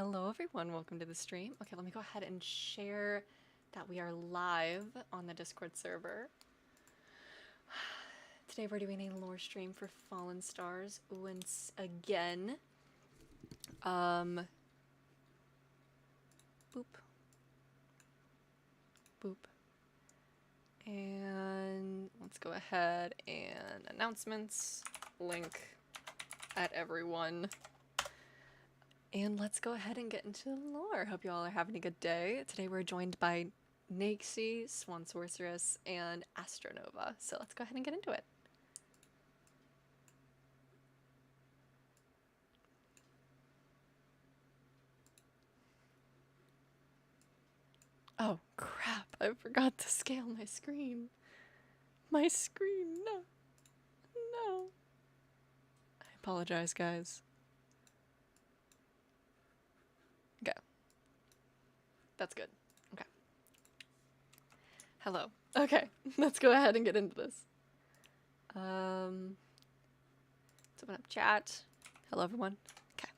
Hello everyone, welcome to the stream. Okay, let me go ahead and share that we are live on the Discord server. Today we're doing a lore stream for Fallen Stars once again. Boop. Boop. And let's go ahead and announcements, link at everyone. And let's go ahead and get into the lore. Hope you all are having a good day. Today we're joined by Nakesy, Swan Sorceress, and Astronova. So let's go ahead and get into it. Oh crap, I forgot to scale my screen. My screen, no. No. I apologize, guys. Okay. That's good. Okay. Hello. Okay, let's go ahead and get into this. Let's open up chat. Hello, everyone. Okay.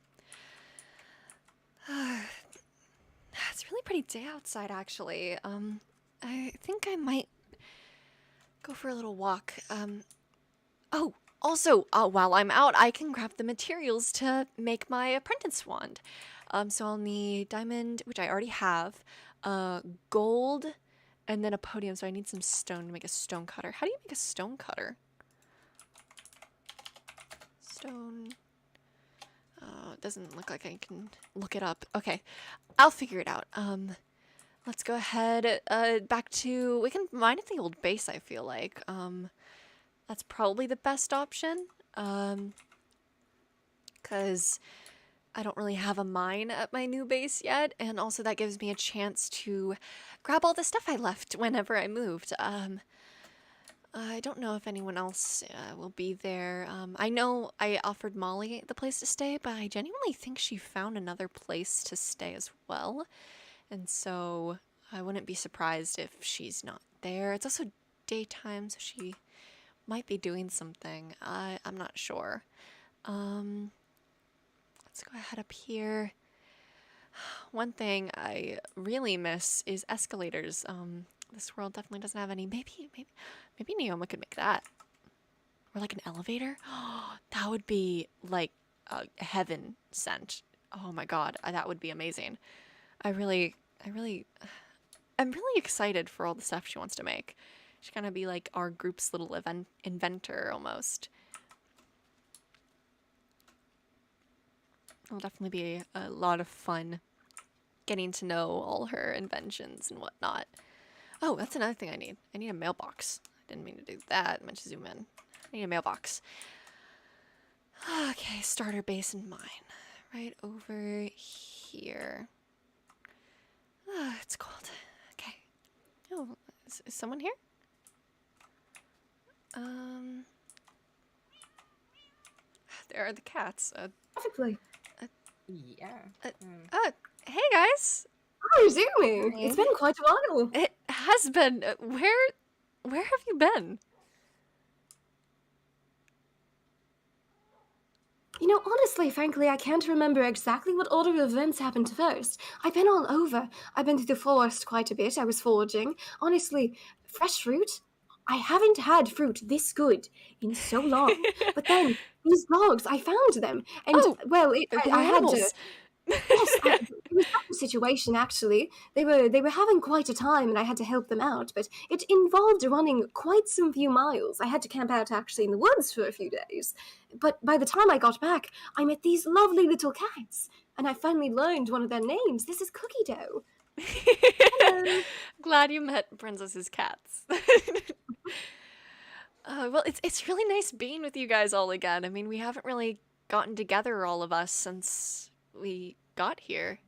It's a really pretty day outside, actually. I think I might go for a little walk. Oh, also, while I'm out, I can grab the materials to make my apprentice wand. So I'll need diamond, which I already have, gold, and then a podium. So I need some stone to make a stone cutter. How do you make a stone cutter? Stone. It doesn't look like I can look it up. Okay, I'll figure it out. Let's go ahead, back to, we can mine at the old base, I feel like. That's probably the best option. Cause I don't really have a mine at my new base yet, and also that gives me a chance to grab all the stuff I left whenever I moved. I don't know if anyone else will be there. I know I offered Molly the place to stay, but I genuinely think she found another place to stay as well. And so I wouldn't be surprised if she's not there. It's also daytime, so she might be doing something. I'm not sure. Let's go ahead up here. One thing I really miss is escalators. This world definitely doesn't have any. Maybe Neoma could make that. Or like an elevator. That would be like heaven sent. Oh my god, that would be amazing. I'm really excited for all the stuff she wants to make. She's gonna be like our group's little inventor almost. It'll definitely be a lot of fun getting to know all her inventions and whatnot. Oh, that's another thing I need. I need a mailbox. I didn't mean to do that. I meant to zoom in. I need a mailbox. Okay, starter base and mine. Right over here. It's cold. Okay. Oh, is someone here? There are the cats. Perfectly. Yeah. Hey guys. Hi, Izumi. It's been quite a while. It has been. Where have you been? You know, honestly, frankly, I can't remember exactly what order of events happened first. I've been all over. I've been through the forest quite a bit. I was foraging. Honestly, fresh fruit? I haven't had fruit this good in so long. But then, these dogs, I found them. And, well, I had to... Yes, it was a situation actually. They were having quite a time, and I had to help them out. But it involved running quite some few miles. I had to camp out actually in the woods for a few days. But by the time I got back, I met these lovely little cats, and I finally learned one of their names. This is Cookie Dough. Glad you met Princess's cats. Well, it's really nice being with you guys all again. I mean, we haven't really gotten together, all of us, since we got here.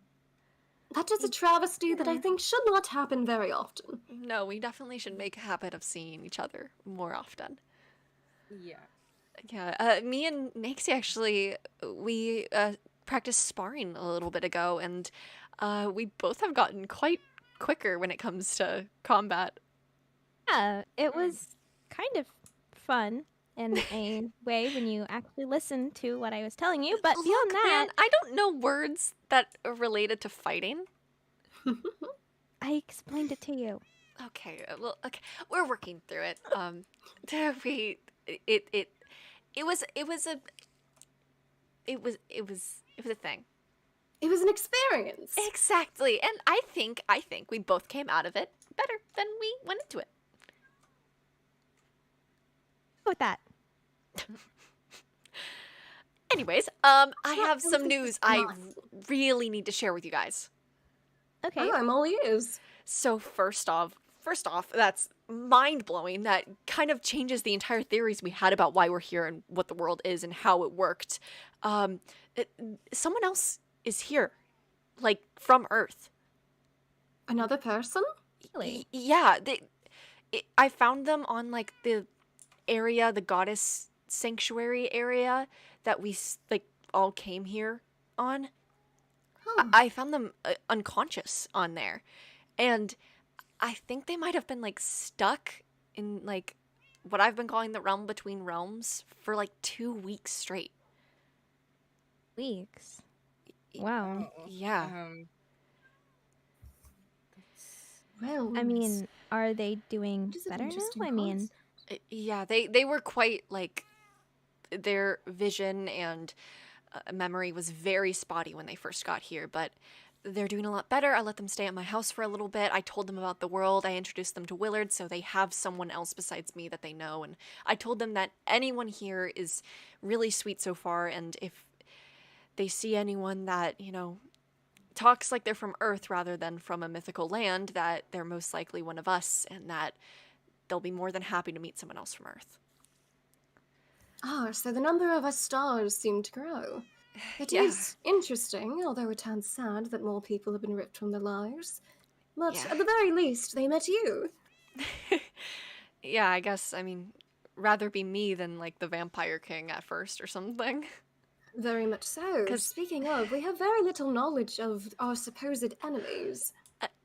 That is a travesty that I think should not happen very often. No, we definitely should make a habit of seeing each other more often. Yeah. Yeah, me and Nakesy actually, we practiced sparring a little bit ago, and we both have gotten quite quicker when it comes to combat. Yeah, it was kind of fun. in a way when you actually listened to what I was telling you. But Look, beyond man, that, I don't know words that are related to fighting. I explained it to you. Okay, well, okay, we're working through it. We, it, it, it was a thing. It was an experience. Exactly, and I think we both came out of it better than we went into it. With that, Anyways, I Well, have it some was news I nice. really need to share with you guys. okay. Oh, I'm all ears. So first off, that's mind blowing. That kind of changes the entire theories we had about why we're here and what the world is and how it worked. Um, Someone else is here, like from Earth. Another person? Really? Yeah, I found them on like the area, the goddess sanctuary area that we like all came here on. Huh. I found them unconscious on there, and I think they might have been like stuck in like what I've been calling the realm between realms for like 2 weeks straight. Weeks. Wow. Oh, Yeah. that's Well, I mean, are they doing it is an better now? interesting I mean, Yeah, they were quite like their vision and memory was very spotty when they first got here, but they're doing a lot better. I let them stay at my house for a little bit. I told them about the world. I introduced them to Willard so they have someone else besides me that they know. And I told them that anyone here is really sweet so far. And if they see anyone that, talks like they're from Earth rather than from a mythical land, that they're most likely one of us and that they'll be more than happy to meet someone else from Earth. so the number of us stars seem to grow. It is Yeah. interesting, although a tad sad that more people have been ripped from their lives. But Yeah. at the very least, they met you. Yeah, I guess, rather be me than like the Vampire King at first or something. Very much so. 'Cause Speaking of, we have very little knowledge of our supposed enemies.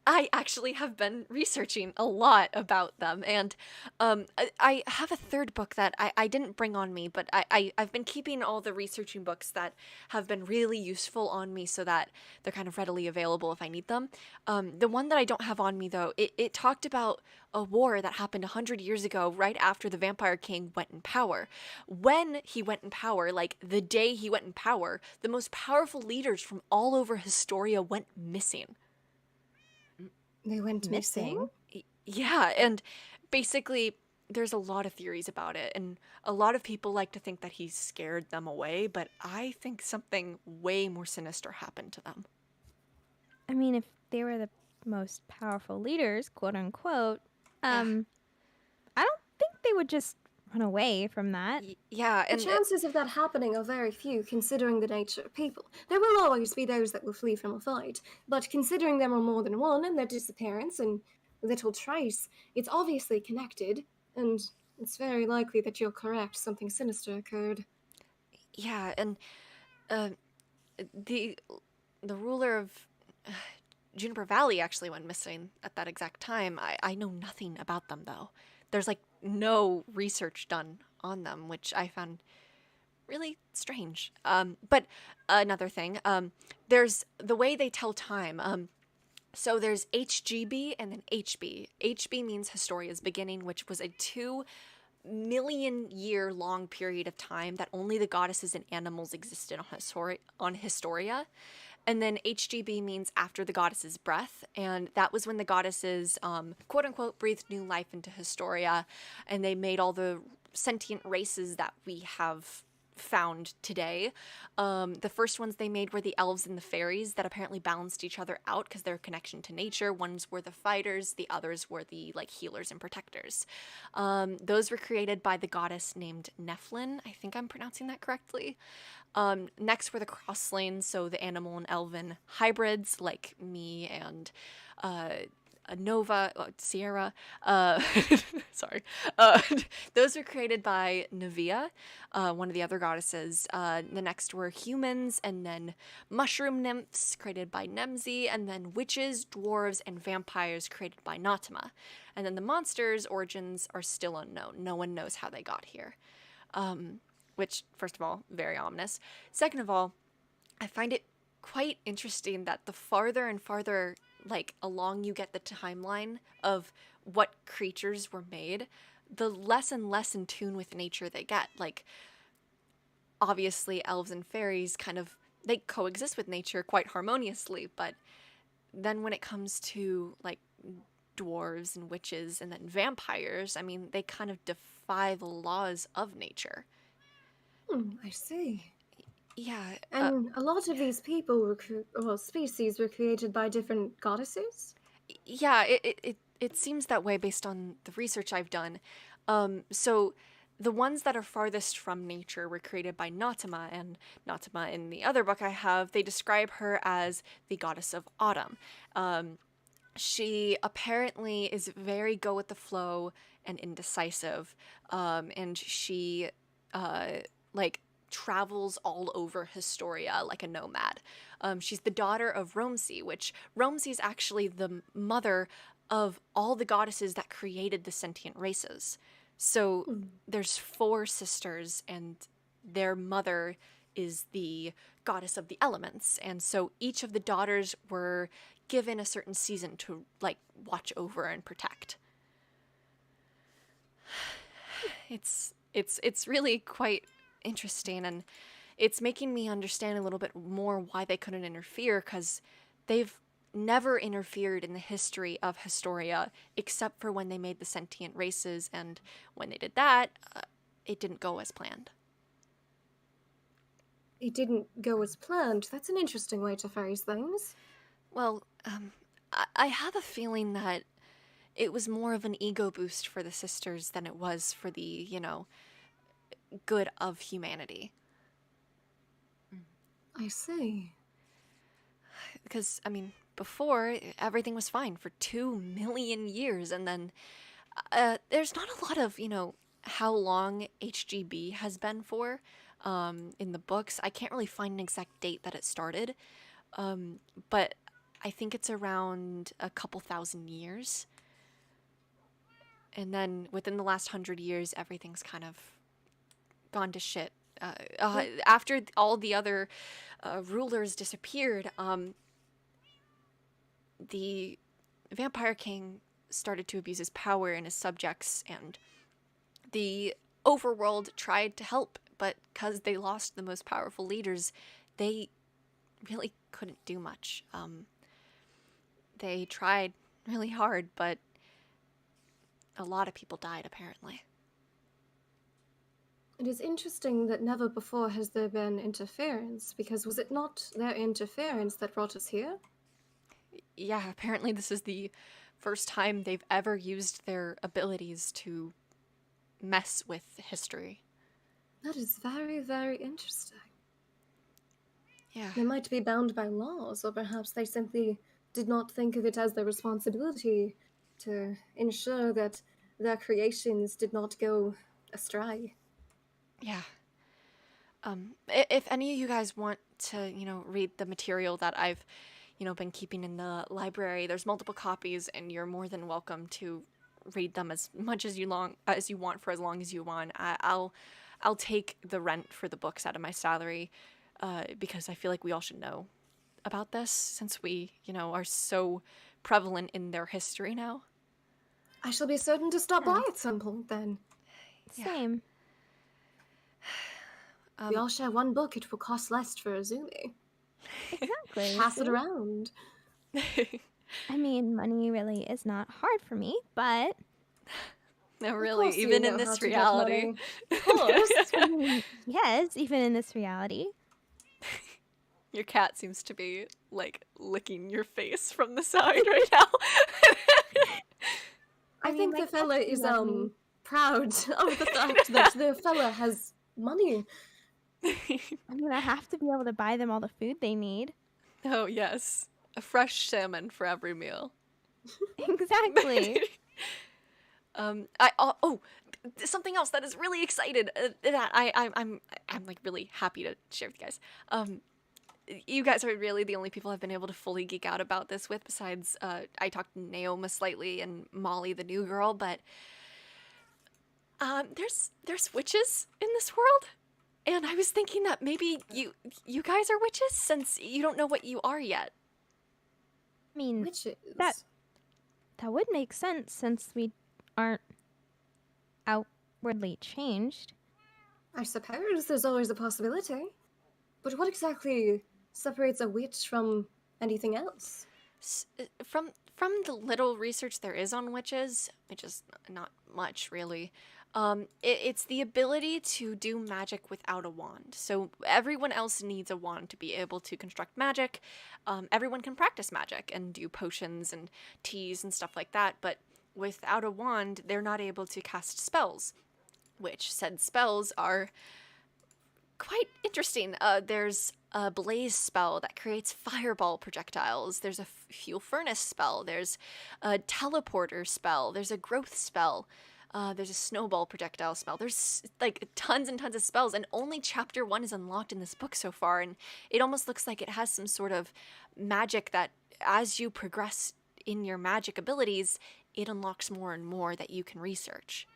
I actually have been researching a lot about them, and I have a third book that I didn't bring on me, but I've been keeping all the researching books that have been really useful on me so that they're kind of readily available if I need them. The one that I don't have on me, though, it talked about a war that happened 100 years ago, right after the Vampire King went in power. When he went in power, like the day he went in power, the most powerful leaders from all over Historia went missing. They went missing? Yeah, and basically, there's a lot of theories about it, and a lot of people like to think that he scared them away, but I think something way more sinister happened to them. I mean, if they were the most powerful leaders, quote unquote, Yeah. I don't think they would just run away from that. Yeah, The and chances of that happening are very few, considering the nature of people. There will always be those that will flee from a fight, but considering there are more than one and their disappearance and little trace, it's obviously connected, and it's very likely that you're correct, something sinister occurred. yeah, and uh, the the ruler of uh, Juniper Valley actually went missing at that exact time. I know nothing about them though. There's like no research done on them, which I found really strange. But another thing, there's the way they tell time. So there's HGB and then HB. HB means Historia's beginning, which was a 2 million-year long period of time that only the goddesses and animals existed on Historia. And then HGB means after the goddess's breath, and that was when the goddesses, quote unquote, breathed new life into Historia, and they made all the sentient races that we have found today. The first ones they made were the elves and the fairies that apparently balanced each other out because their connection to nature. Ones were the fighters, the others were the like healers and protectors. Those were created by the goddess named Nephlin. I think I'm pronouncing that correctly. Next were the crosslanes, so the animal and elven hybrids like me and Nova, Sierra. Sorry. Those were created by Nevia, one of the other goddesses. The next were humans, and then mushroom nymphs created by Nemzi, and then witches, dwarves, and vampires created by Natima. And then the monsters' origins are still unknown. No one knows how they got here. which, first of all, very ominous. Second of all, I find it quite interesting that the farther and farther like along you get the timeline of what creatures were made, the less and less in tune with nature they get. Like, obviously elves and fairies kind of, they coexist with nature quite harmoniously, but then when it comes to like dwarves and witches and then vampires, I mean, they kind of defy the laws of nature. I see. Yeah. And a lot of these people species were created by different goddesses? Yeah, it seems that way based on the research I've done. So the ones that are farthest from nature were created by Natima, and Natima in the other book I have, they describe her as the goddess of autumn. She apparently is very go with the flow and indecisive, and she like travels all over Historia like a nomad. She's the daughter of Romsi, which Romsi is actually the mother of all the goddesses that created the sentient races. So there's 4 sisters, and their mother is the goddess of the elements. And so each of the daughters were given a certain season to like watch over and protect. It's really quite interesting, and it's making me understand a little bit more why they couldn't interfere, because they've never interfered in the history of Historia except for when they made the sentient races, and when they did that, it didn't go as planned. It didn't go as planned. That's an interesting way to phrase things. Well, I have a feeling that it was more of an ego boost for the sisters than it was for the, good of humanity. I see. Because, I mean, before, everything was fine for 2 million years, and then there's not a lot of, how long HGB has been for in the books. I can't really find an exact date that it started, but I think it's around a couple thousand years. And then within the last 100 years, everything's kind of gone to shit. After all the other rulers disappeared, the Vampire King started to abuse his power and his subjects, and the overworld tried to help, but because they lost the most powerful leaders, they really couldn't do much. They tried really hard, but a lot of people died, apparently. It is interesting that never before has there been interference, because was it not their interference that brought us here? Yeah, apparently this is the first time they've ever used their abilities to mess with history. That is very, very interesting. Yeah. They might be bound by laws, or perhaps they simply did not think of it as their responsibility to ensure that their creations did not go astray. Yeah. If any of you guys want to, read the material that I've, been keeping in the library, there's multiple copies, and you're more than welcome to read them as much as you want for as long as you want. I'll take the rent for the books out of my salary, because I feel like we all should know about this, since we, are so prevalent in their history now. I shall be certain to stop by at some point then. Yeah. Same. We all share one book, it will cost less for Izumi. Exactly. Pass it see? around. I mean, money really is not hard for me, but No, Of really, course you even know in how this to get reality. money. Of course. I mean, yes, even in this reality. Your cat seems to be, like, licking your face from the side right now. I mean, think my the fella cats is love me. proud of the fact that the fella has money. I mean, I have to be able to buy them all the food they need. Oh, yes. A fresh salmon for every meal. Exactly. Something else that is really excited that I'm like really happy to share with you guys. You guys are really the only people I've been able to fully geek out about this with, besides I talked to Naoma slightly and Molly, the new girl, but There's witches in this world, and I was thinking that maybe you guys are witches since you don't know what you are yet. I mean, Witches. that would make sense since we aren't outwardly changed. I suppose there's always a possibility. But what exactly separates a witch from anything else? From the little research there is on witches, which is not much really, it's the ability to do magic without a wand. So everyone else needs a wand to be able to construct magic. Everyone can practice magic and do potions and teas and stuff like that, but without a wand, they're not able to cast spells, which said spells are quite interesting. There's a blaze spell that creates fireball projectiles. There's a fuel furnace spell. There's a teleporter spell. There's a growth spell. There's a snowball projectile spell. There's like tons and tons of spells, and only chapter 1 is unlocked in this book so far, and it almost looks like it has some sort of magic that as you progress in your magic abilities, it unlocks more and more that you can research.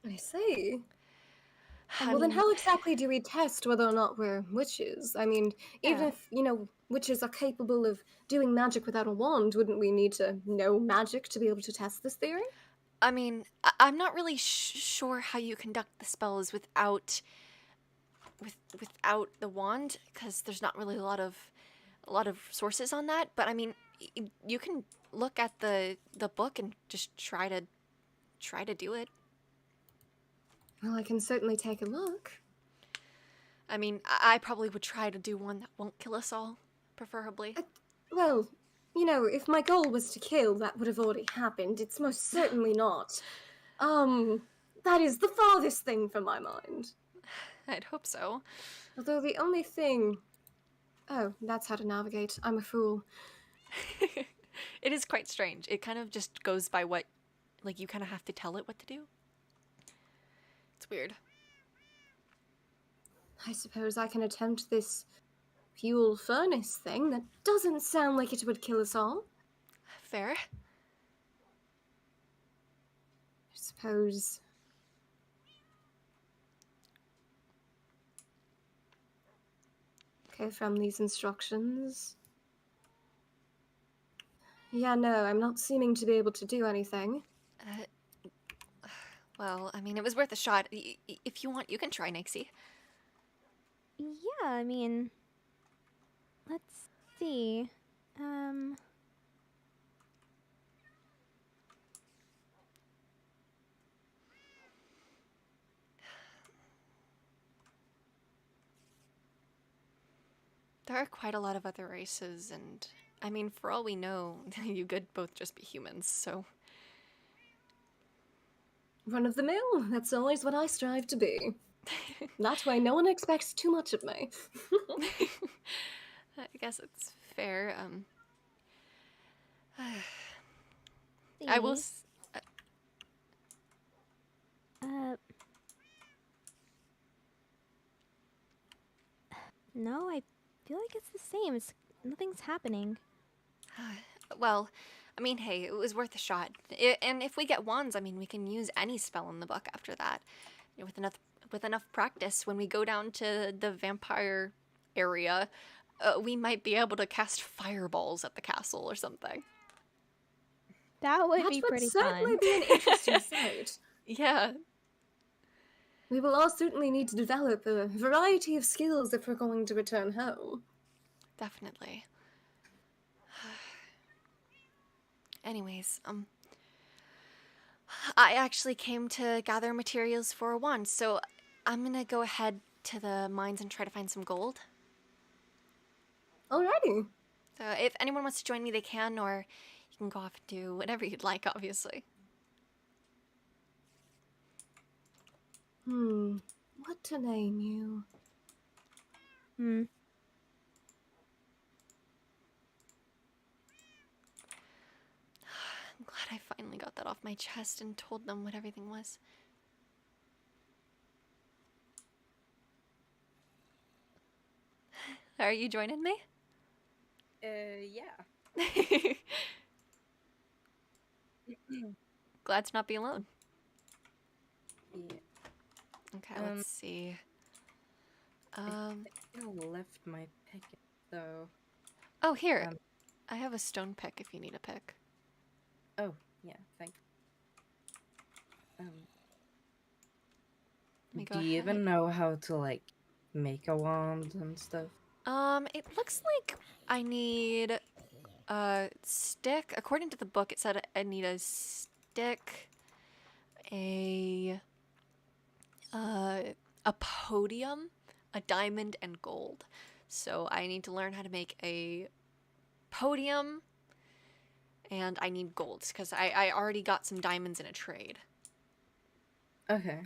I see. I Well, then mean, how exactly do we test whether or not we're witches? I mean, even Yeah. if, witches are capable of doing magic without a wand, wouldn't we need to know magic to be able to test this theory? I mean, I'm not really sure how you conduct the spells without the wand, because there's not really a lot of sources on that. But I mean, you can look at the book and just try to do it. Well, I can certainly take a look. I mean, I probably would try to do one that won't kill us all, preferably. Well, if my goal was to kill, that would have already happened. It's most certainly not. That is the farthest thing from my mind. I'd hope so. Although the only thing... Oh, that's how to navigate. I'm a fool. It is quite strange. It kind of just goes by what, like, you kind of have to tell it what to do. It's weird. I suppose I can attempt this fuel furnace thing. That doesn't sound like it would kill us all. Fair. I suppose... Okay, from these instructions... Yeah, no, I'm not seeming to be able to do anything. Well, I mean, it was worth a shot. If you want, you can try, Nixie. Yeah, I mean, let's see. There are quite a lot of other races, and I mean, for all we know, you could both just be humans, so. Run of the mill. That's always what I strive to be. That way, no one expects too much of me. I guess it's fair. See. I will. No, I feel like it's the same. Nothing's happening. Well, I mean, hey, it was worth a shot. And if we get wands, I mean, we can use any spell in the book after that. With enough practice, when we go down to the vampire area, we might be able to cast fireballs at the castle or something. That would That be would pretty certainly fun. be an interesting sight. Yeah. We will all certainly need to develop a variety of skills if we're going to return home. Definitely. Anyways, I actually came to gather materials for a wand, so I'm gonna go ahead to the mines and try to find some gold. Alrighty. So if anyone wants to join me, they can, or you can go off and do whatever you'd like, obviously. What to name you? I'm glad I finally got that off my chest and told them what everything was. Are you joining me? Yeah. Glad to not be alone. Yeah. Okay, let's see. I left my pick, though. Oh, here. Um. I have a stone pick if you need a pick. Oh, yeah. Thanks. Let me go Do you ahead. even know how to like make a wand and stuff? It looks like I need a stick. According to the book, it said I need a stick, a uh, a podium, a diamond, and gold. So I need to learn how to make a podium, and I need golds because I already got some diamonds in a trade. Okay.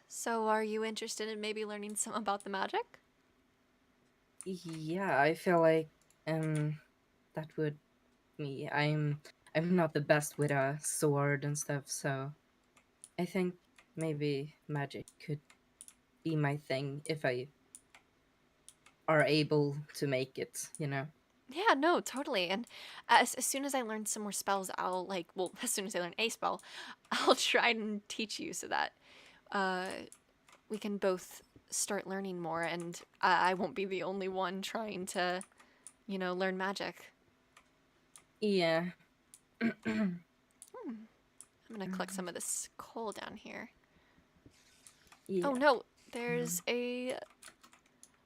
So are you interested in maybe learning some about the magic? Yeah, I feel like that would me. I'm not the best with a sword and stuff, so I think maybe magic could be my thing if I are able to make it, you know? Yeah, no, totally. And as soon as I learn some more spells, I'll like, well, as soon as I learn a spell, I'll try and teach you so that uh, we can both start learning more and I won't be the only one trying to, learn magic. Yeah. I'm gonna collect some of this coal down here. Yeah. Oh no, there's a.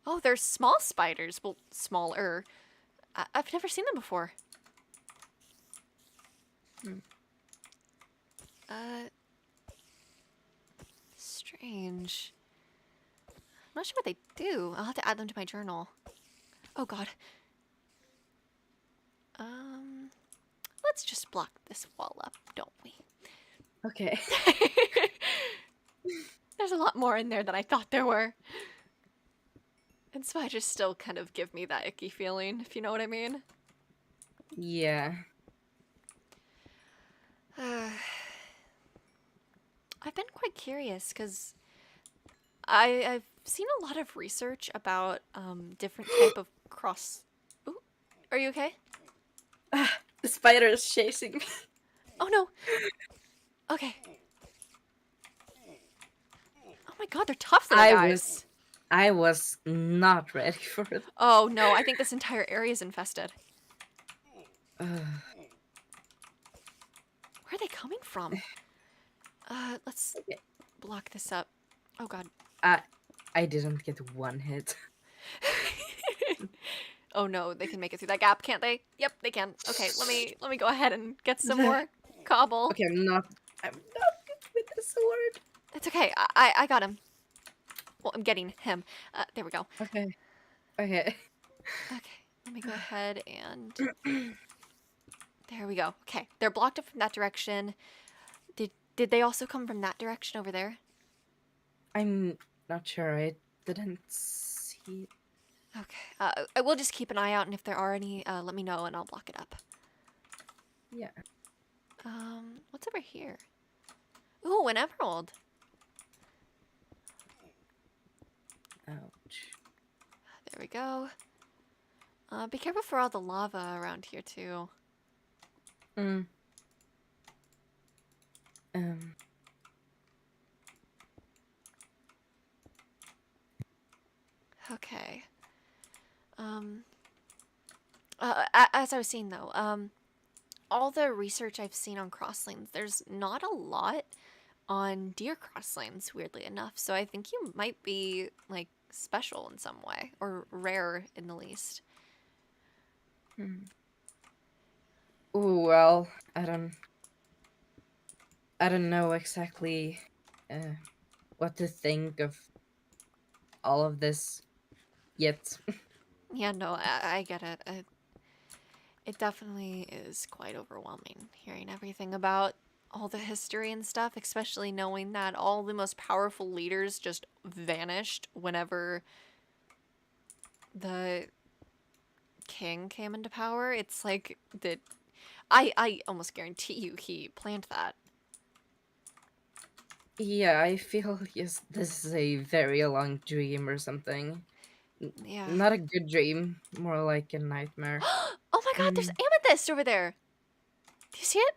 Oh, there's small spiders. Well, smaller. I've never seen them before. Hmm. Uh, strange. I'm not sure what they do. I'll have to add them to my journal. Oh god. Um, let's just block this wall up, don't we? Okay. There's a lot more in there than I thought there were. And spiders still kind of give me that icky feeling, if you know what I mean. Yeah. I've been quite curious because I've seen a lot of research about different type of cross. Ooh, are you okay? The spider is chasing me. Oh no. Okay. Oh my god, they're tough little guys. I was not ready for it. Oh no, I think this entire area is infested. Where are they coming from? Let's Okay. block this up. Oh god. I didn't get one hit. Oh no, they can make it through that gap, can't they? Yep, they can. Okay, let me go ahead and get some more cobble. Okay, I'm not good with the sword. It's okay. I got him. Well, I'm getting him. There we go. Okay. Okay. Okay, let me go ahead and there we go. Okay, they're blocked up from that direction. Did they also come from that direction over there? I'm not sure. I didn't see. Okay. I will just keep an eye out, and if there are any, let me know, and I'll block it up. Yeah. What's over here? Ooh, an emerald. Ouch. There we go. Be careful for all the lava around here too. Mm. Okay. As I was saying though, all the research I've seen on crosslanes, there's not a lot on deer crosslanes, weirdly enough. So I think you might be like special in some way, or rare in the least. Oh well, I don't know exactly what to think of all of this yet. Yeah, no, I get it. It definitely is quite overwhelming hearing everything about all the history and stuff, especially knowing that all the most powerful leaders just vanished whenever the king came into power. It's like that I almost guarantee you he planned that. Yeah, I feel yes, this is a very long dream or something. Yeah. Not a good dream, more like a nightmare. Oh my god, there's amethyst over there. Do you see it?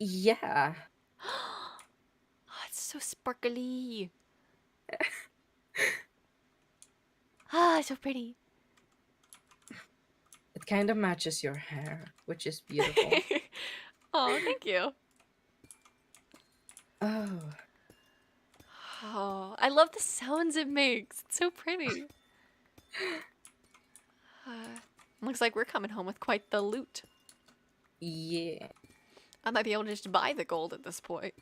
Yeah. Oh, so sparkly. Ah, so pretty. It kind of matches your hair, which is beautiful. Oh, thank you. Oh, Oh, I love the sounds it makes. It's so pretty. Looks like we're coming home with quite the loot. yeah. I might be able to just buy the gold at this point.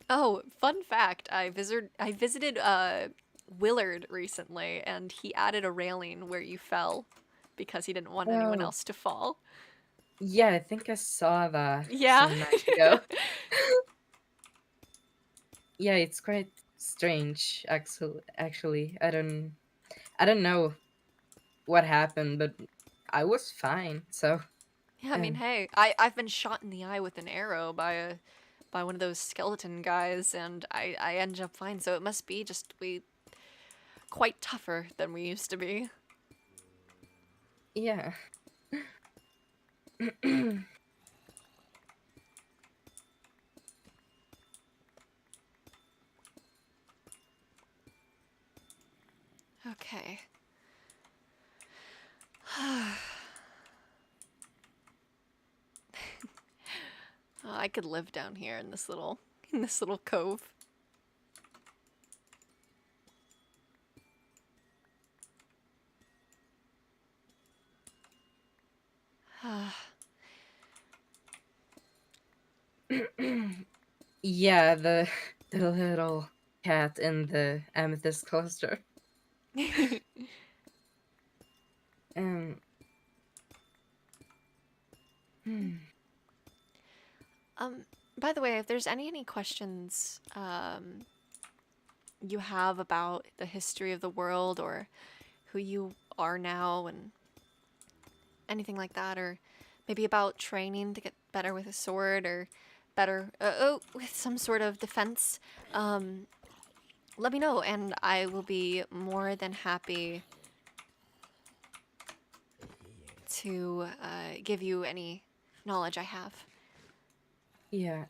Oh, fun fact, I visited Willard recently, and he added a railing where you fell because he didn't want anyone Oh, else to fall. yeah, I think I saw that Yeah. some nights ago. Yeah, it's quite strange, actually. I don't know what happened, but I was fine. So, Yeah, I mean, um, hey, I've been shot in the eye with an arrow by one of those skeleton guys, and I ended up fine. So it must be just we quite tougher than we used to be. yeah. Okay. I could live down here in this little cove. Yeah, the little cat in the amethyst cluster. Um, hmm. By the way, if there's any questions you have about the history of the world or who you are now and anything like that, or maybe about training to get better with a sword or better with some sort of defense, let me know and I will be more than happy to give you any knowledge I have. Yeah.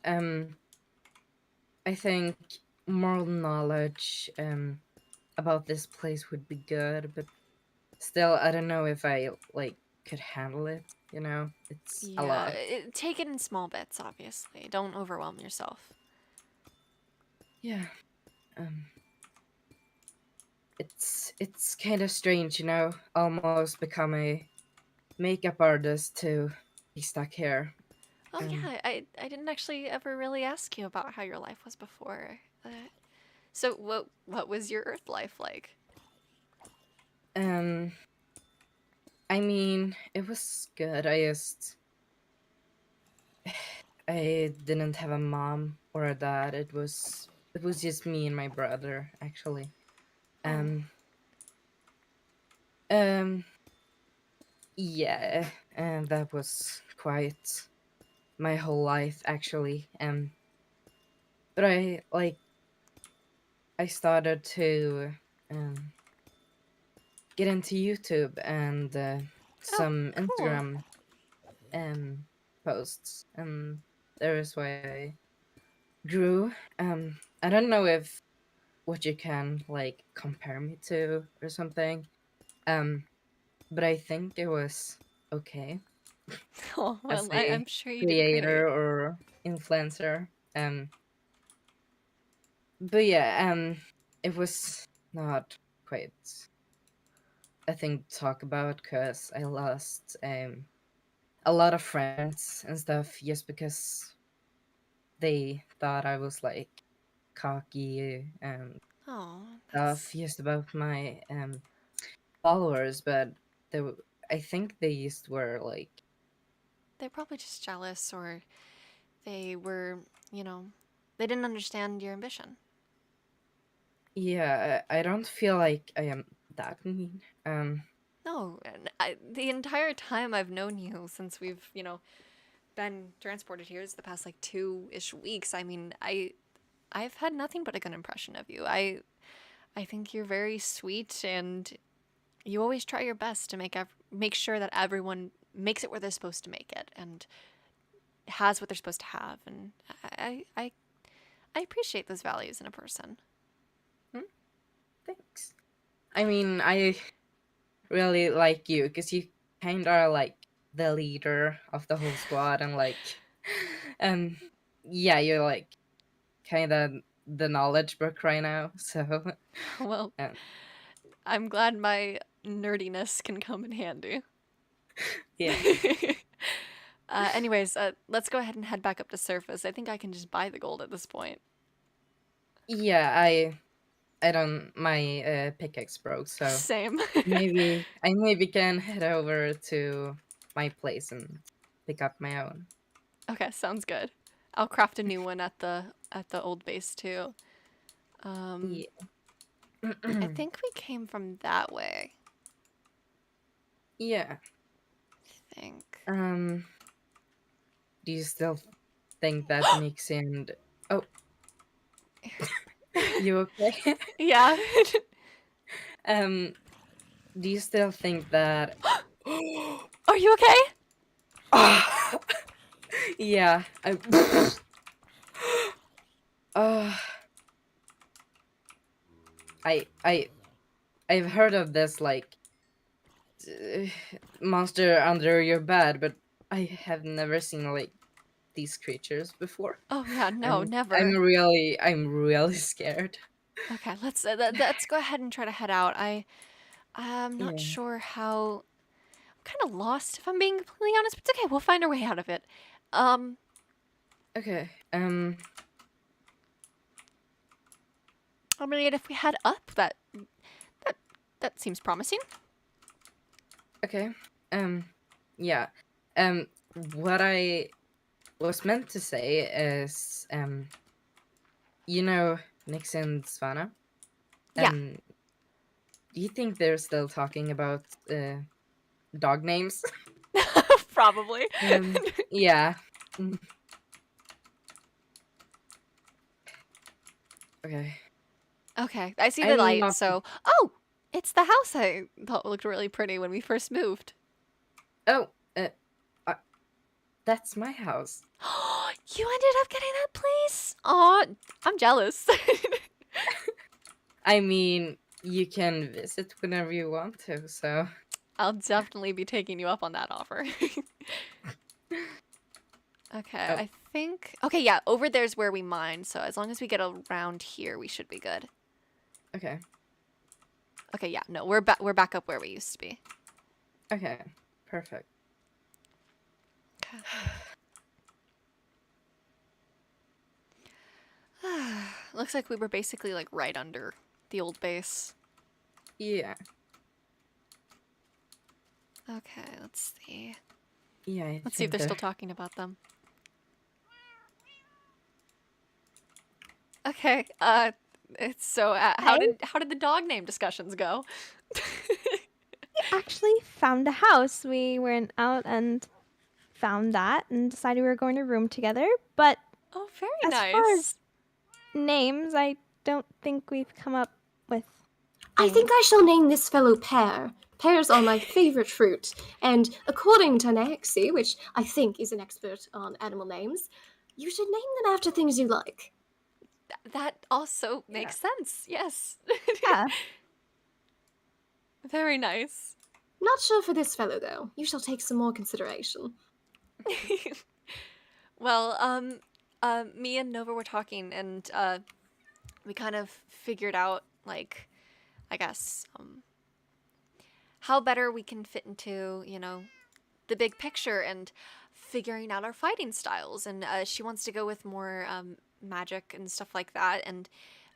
I think moral knowledge about this place would be good, but still, I don't know if I like could handle it. You know, it's a Yeah, lot. take it in small bits, obviously. Don't overwhelm yourself. Yeah. Um, it's kind of strange, you know, almost become a makeup artist to be stuck here. Oh Um, yeah, I didn't actually ever really ask you about how your life was before. So what was your Earth life like? um, I mean, it was good. I didn't have a mom or a dad. It was just me and my brother actually. Oh, Um, um, yeah, and that was quite my whole life actually. But I started to um get into YouTube and oh, some cool. Instagram um posts, and there is why I grew. I don't know if what you can like compare me to or something. Um, but I think it was okay Oh as well, a I'm sure you did great. creator or influencer. But yeah, it was not quite a thing to talk about because I lost a lot of friends and stuff just because they thought I was like cocky and Oh, stuff that's just about my followers, but I think they just were like, they're probably just jealous or they were, you know, they didn't understand your ambition. yeah, I don't feel like I am that mean. No, and the entire time I've known you since we've, been transported here is the past like 2-ish weeks. I mean, I've had nothing but a good impression of you. I think you're very sweet and you always try your best to make sure that everyone makes it where they're supposed to make it. And has what they're supposed to have, and I appreciate those values in a person. Thanks. I mean, I really like you because you kind of are like the leader of the whole squad, and like, um, yeah, you're like kind of the knowledge book right now. So, Well, um, I'm glad my nerdiness can come in handy. yeah, Anyways, let's go ahead and head back up to surface. I think I can just buy the gold at this point. yeah. I don't. My pickaxe broke, so Same. maybe can head over to my place and pick up my own. Okay, sounds good. I'll craft a new one at the old base too. Yeah. I think we came from that way. Yeah. I think. Do you still think that Nixie and oh, you okay? Yeah. um, do you still think that? Are you okay? Ah, yeah. Uh, I I've heard of this like uh, monster under your bed, but I have never seen like these creatures before. Oh yeah, no, never. I'm really scared. Okay, let's go ahead and try to head out. I'm not Yeah. sure how. I'm kind of lost if I'm being completely honest, but it's okay. We'll find our way out of it. Um, Okay. I mean, if we head up, that that seems promising. Okay. Yeah. What I was meant to say is, you know, Nix and Svana. Yeah. Do you think they're still talking about dog names? Probably. Yeah. Mm. Okay. Okay, I see the I'm light. not. So, oh, it's the house I thought looked really pretty when we first moved. Oh, uh, that's my house. You ended up getting that place? Aw, I'm jealous. I mean, you can visit whenever you want to. So. I'll definitely be taking you up on that offer. Okay, Oh. I think. Okay, yeah, over there's where we mine. So as long as we get around here, we should be good. Okay. Okay, yeah, no, we're back up where we used to be. Okay. Perfect. Looks like we were basically like right under the old base. Yeah. Okay, let's see. Yeah. Let's see if they're still talking about them. Okay. It's so how Hey. did the dog name discussions go? We actually found a house. We went out and found that and decided we were going to room together. But Oh, very as far nice. as names, I don't think we've come up with. I think I shall name this fellow Pear. Pears are my favorite fruit, and according to Nexi, which I think is an expert on animal names, you should name them after things you like. That also makes sense. Yes. Yeah. Very nice. Not sure for this fellow, though. You shall take some more consideration. Well, me and Nova were talking, and we kind of figured out, like, I guess, how better we can fit into, the big picture and figuring out our fighting styles. And she wants to go with more magic and stuff like that. And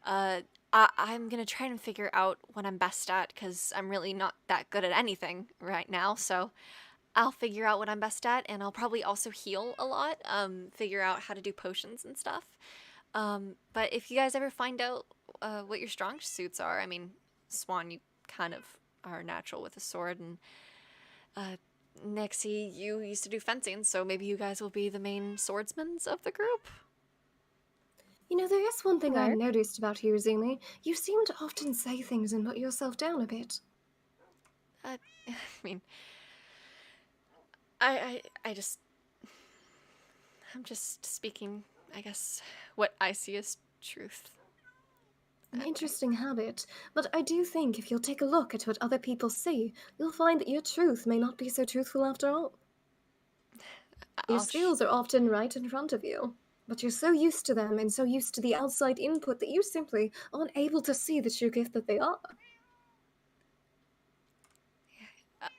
I'm going to try and figure out what I'm best at because I'm really not that good at anything right now. So I'll figure out what I'm best at, and I'll probably also heal a lot, figure out how to do potions and stuff. But if you guys ever find out what your strong suits are, I mean, Swan, you kind of are natural with a sword, and Nixie, you used to do fencing, so maybe you guys will be the main swordsmen of the group. You know, there is one thing I Work. noticed about you, Izumi. You seem to often say things and put yourself down a bit. I mean, I just, I'm just speaking, I guess, what I see as truth. An interesting habit, but I do think if you'll take a look at what other people see, you'll find that your truth may not be so truthful after all. Your skills are often right in front of you, but you're so used to them and so used to the outside input that you simply aren't able to see the true gift that they are.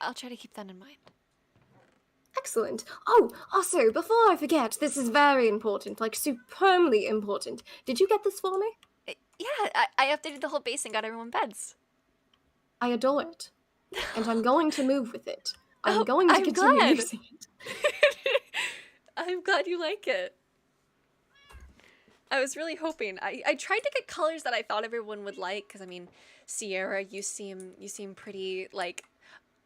I'll try to keep that in mind. Excellent. Oh, also, before I forget, this is very important, like supremely important. Did you get this for me? Yeah, I updated the whole base and got everyone beds. I adore it. And I'm going to move with it. I'm Oh, going to I'm continue glad. using it. I'm glad you like it. I was really hoping. I tried to get colors that I thought everyone would like, because I mean, Sierra, you seem pretty like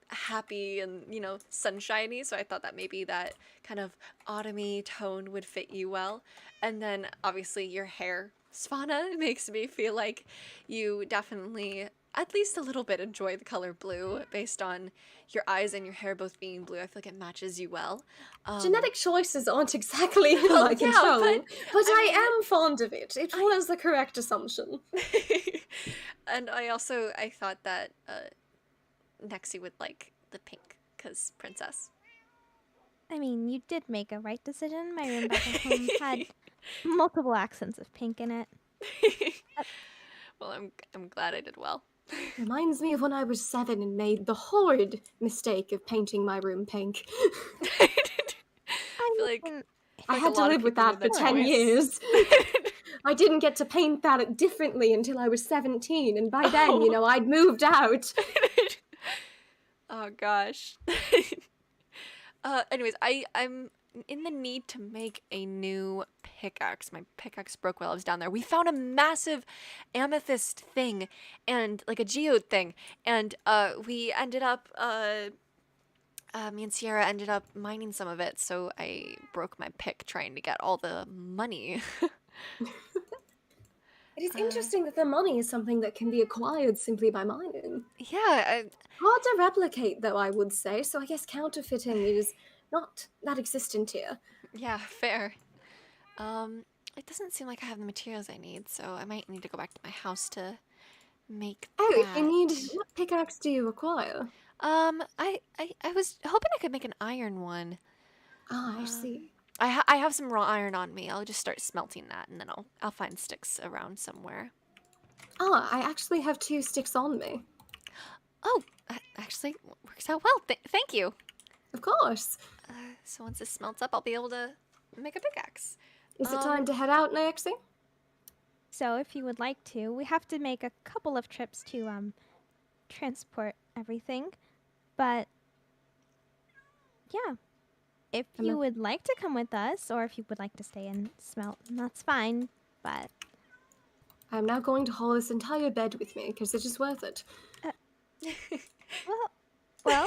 happy and, you know, sunshiny, so I thought that maybe that kind of autumny tone would fit you well. And then obviously your hair, Svana, makes me feel like you definitely at least a little bit enjoy the color blue based on your eyes and your hair both being blue. I feel like it matches you well. Genetic choices aren't exactly in Well, my yeah, control, but I mean, I am fond of it. It was the correct assumption. And I thought that Nexie would like the pink, because princess. I mean, you did make a right decision. My room back at home had multiple accents of pink in it. Well, I'm glad I did well. Reminds me of when I was 7 and made the horrid mistake of painting my room pink. I feel like mean, I like had a to lot of live with people that made for that 10 choice. years. I didn't get to paint that differently until I was 17, and by then, you know, I'd moved out. Oh gosh. Anyways, I'm in the need to make a new pickaxe. My pickaxe broke while I was down there. We found a massive amethyst thing and like a geode thing, and we ended up me and Sierra ended up mining some of it, so I broke my pick trying to get all the money. It is interesting that the money is something that can be acquired simply by mining. Yeah, Hard to replicate, though, I would say, so I guess counterfeiting is not that existent here. yeah, fair. It doesn't seem like I have the materials I need, so I might need to go back to my house to make Oh, that. if you need... What pickaxe do you require? I was hoping I could make an iron one. Ah, I see. I have some raw iron on me. I'll just start smelting that, and then I'll find sticks around somewhere. Ah, I actually have 2 sticks on me. Oh, that actually works out well. Thank you. Of course. So once this smelts up, I'll be able to make a pickaxe. Is it time to head out, Nexie? So if you would like to, we have to make a couple of trips to transport everything. But yeah, if you would like to come with us, or if you would like to stay and smelt, that's fine. But I'm now going to haul this entire bed with me, because it is worth it. well,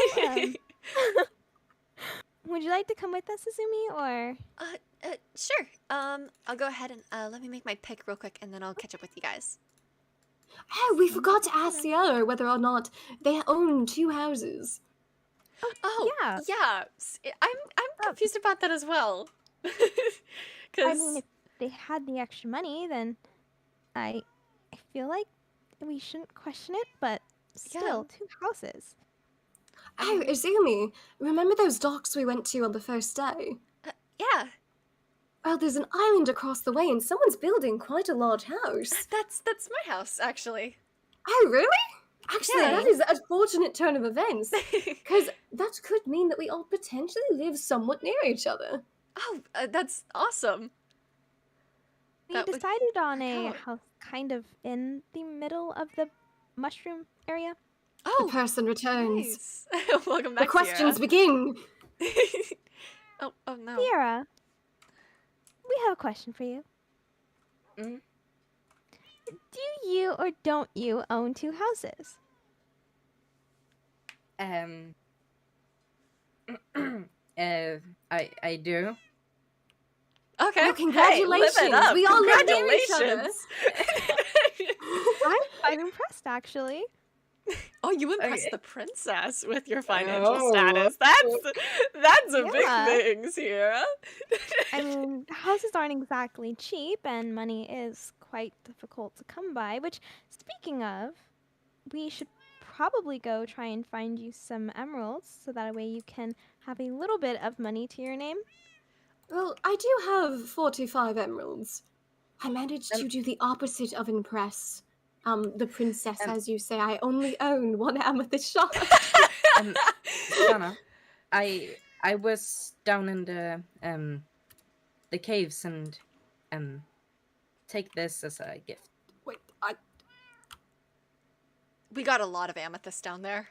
would you like to come with us, Izumi, or? Sure. I'll go ahead and let me make my pick real quick, and then I'll catch up with you guys. Oh, we forgot to ask Sierra whether or not they own 2 houses. Oh, yeah. yeah. I'm confused about that as well. I mean, if they had the extra money, then I feel like we shouldn't question it, but still, 2 houses. Oh, Izumi, remember those docks we went to on the first day? Yeah. Well, there's an island across the way, and someone's building quite a large house. That's my house, actually. Oh, really? Actually, Yeah. that is a fortunate turn of events, because that could mean that we all potentially live somewhat near each other. Oh, that's awesome. We That would decided on work a out. house kind of in the middle of the mushroom area. Oh, The person returns. nice. Welcome back, The questions Sierra. begin. Oh no. Sierra, we have a question for you. Mm? Do you or don't you own 2 houses? I do. Okay. Oh, congratulations. Hey, live it up. We all live near each other. Congratulations. I'm quite impressed, actually. Oh, you impressed Okay. the princess with your financial Oh. status. That's a big Yeah. thing, Sierra. I mean, houses aren't exactly cheap, and money is quite difficult to come by, which, speaking of, we should probably go try and find you some emeralds, so that way you can have a little bit of money to your name. Well, I do have 45 emeralds. I managed to do the opposite of impress. The princess, as you say. I only own one amethyst shard. Shana, I was down in the caves and take this as a gift. Wait, We got a lot of amethyst down there.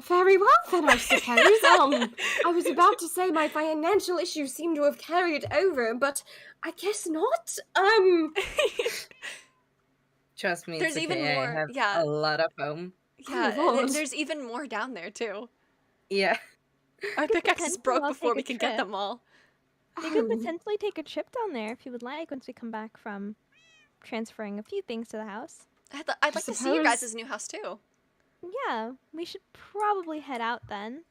very well then, I suppose. I was about to say my financial issues seem to have carried over, but I guess not. Trust me, There's it's okay. even more, I have yeah. a lot of home. Yeah, Oh, Lord. there's even more down there, too. Yeah. Our pickaxes potentially broke I'll before take we a can get trip. them all. You could potentially take a trip down there if you would like once we come back from transferring a few things to the house. I'd like to see your suppose- guys' new house, too. Yeah, we should probably head out then.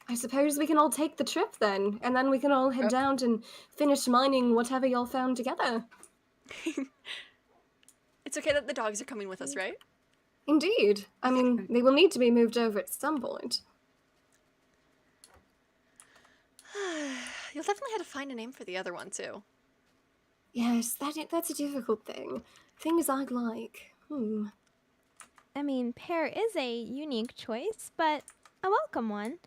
I suppose we can all take the trip then, and then we can all head down and finish mining whatever y'all found together. It's okay that the dogs are coming with us, right? Indeed. I mean, they will need to be moved over at some point. You'll definitely have to find a name for the other one, too. Yes, that's a difficult thing. Things I'd like. I mean, pear is a unique choice, but a welcome one.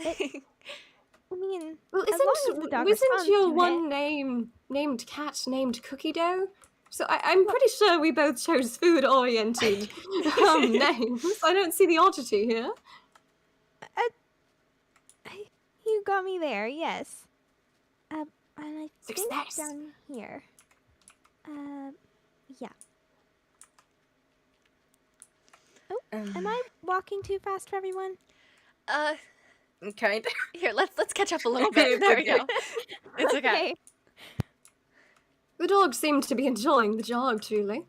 I mean, Well, as long as the dog responds isn't your to one it. named cat named Cookie Dough? So I'm pretty sure we both chose food-oriented names. I don't see the oddity here. You got me there, yes. And I think Success. down here. Yeah. Oh, am I walking too fast for everyone? Kind. Here, let's catch up a little bit. There we go. It's okay. The dogs seem to be enjoying the jog, truly.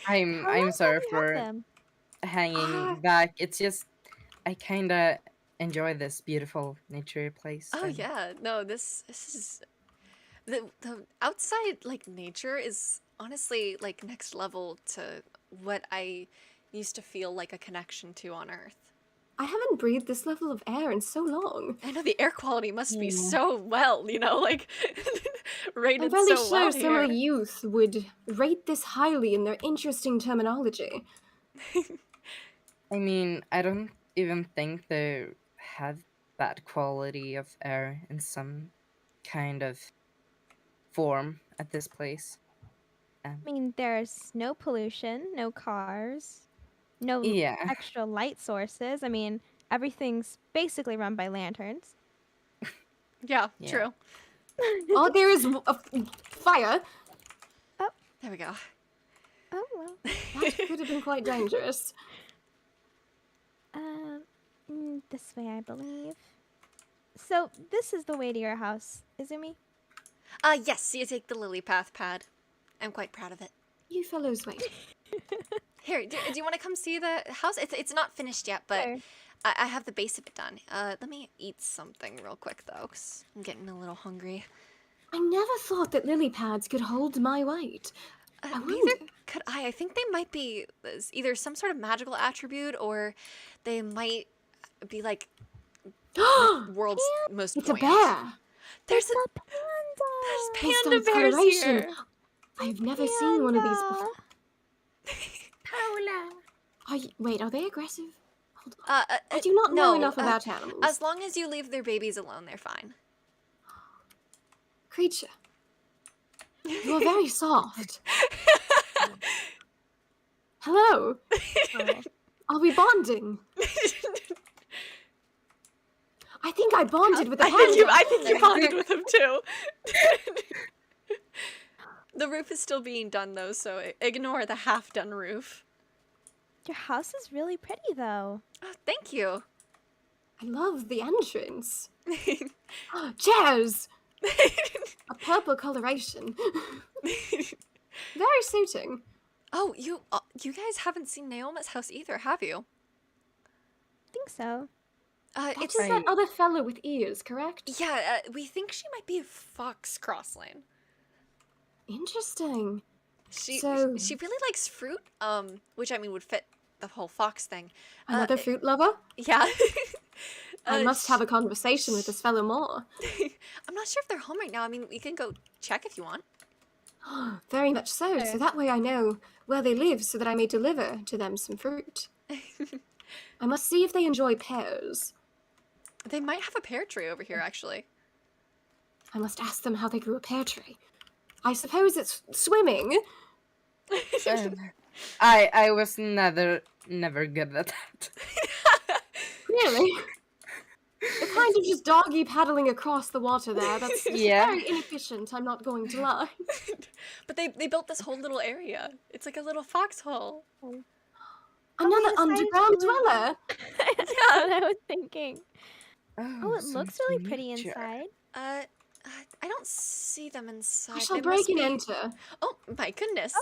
How long I'm have sorry you had for them? hanging back. It's just I kind of enjoy this beautiful nature place. Oh and- yeah, no, this is the outside like nature is honestly like next level to what I used to feel like a connection to on Earth. I haven't breathed this level of air in so long. I know the air quality must be so well, like rated I'm fairly so sure well some of the here. youth would rate this highly in their interesting terminology. I mean, I don't even think they have bad quality of air in some kind of form at this place. I mean, there's no pollution, no cars, no Yeah. extra light sources. I mean, everything's basically run by lanterns. Yeah, Yeah. true. Oh, there is fire. There we go. Oh, well. That could have been quite dangerous. This way, I believe. So, this is the way to your house, Izumi? Yes, you take the lily path pad. I'm quite proud of it. You fellows wait. Here, do you want to come see the house? It's not finished yet, but Sure. I have the base of it done. Let me eat something real quick, though, because I'm getting a little hungry. I never thought that lily pads could hold my weight. I Neither wonder. could I. I think they might be either some sort of magical attribute, or they might be, like, world's most It's a buoyant. bear. There's A panda! panda Crystal bears coloration. here. I've never seen one of these Panda! before. Wait, are they aggressive? Hold on. I I do not know no, enough about animals. As long as you leave their babies alone, they're fine. Creature, you are very soft. Hello. Are we bonding? I think I bonded with a panda. I think you bonded with him too. The roof is still being done though, so ignore the half-done roof. Your house is really pretty, though. Oh, thank you. I love the entrance. Chairs. A purple coloration. Very suiting. Oh, you guys haven't seen Naoma's house either, have you? I think so. That It's is that other fellow with ears, correct? yeah. We think she might be a fox crosslane. Interesting. She So- she really likes fruit, which I mean would fit the whole fox thing. Another fruit lover? Yeah. I must have a conversation with this fellow more. I'm not sure if they're home right now. I mean, we can go check if you want. Very much so. Sure. So that way I know where they live so that I may deliver to them some fruit. I must see if they enjoy pears. They might have a pear tree over here, actually. I must ask them how they grew a pear tree. I suppose it's swimming. I was never good at that. Really? They're kind of just doggy paddling across the water there. That's Yeah. very inefficient, I'm not going to lie. But they built this whole little area. It's like a little foxhole. Another decided to underground live- dweller. That's what I was thinking. Oh, it some looks really pretty nature. inside. I don't see them inside. I shall They break must and be- enter. Oh my goodness.